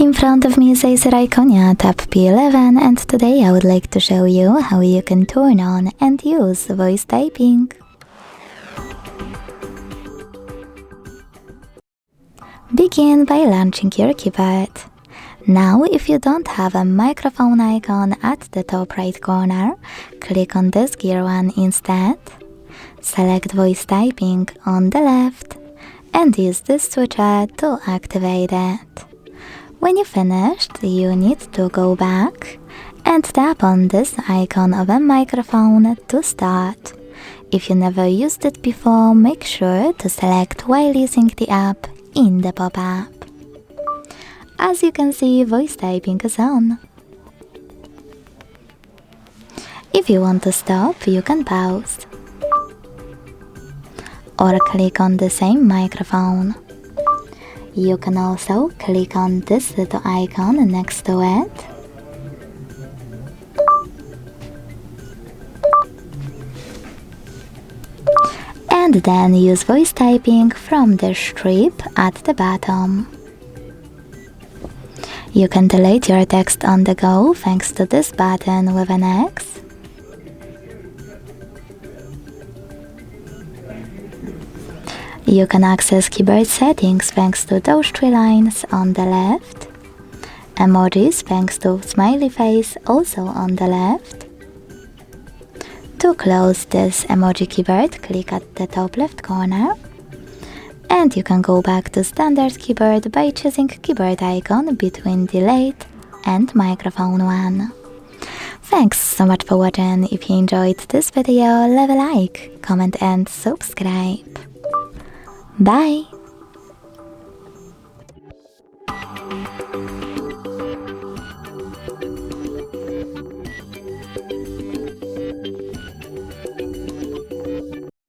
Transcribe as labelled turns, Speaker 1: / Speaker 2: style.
Speaker 1: In front of me is ACER Iconia Tab P11, and today I would like to show you how you can turn on and use voice typing. Begin by launching your keyboard. Now, if you don't have a microphone icon at the top right corner, click on this gear one instead. Select voice typing on the left and use this switcher to activate it. When you finished, you need to go back and tap on this icon of a microphone to start. If you never used it before, make sure to select while using the app in the pop-up. As you can see, voice typing is on. If you want to stop, you can pause or click on the same microphone. You can also click on this little icon next to it. And then use voice typing from the strip at the bottom. You can delete your text on the go thanks to this button with an X. You can access keyboard settings thanks to those three lines on the left. Emojis thanks to smiley face also on the left. To close this emoji keyboard, click at the top left corner. And you can go back to standard keyboard by choosing keyboard icon between delete and microphone one. Thanks so much for watching. If you enjoyed this video, leave a like, comment and subscribe. Bye!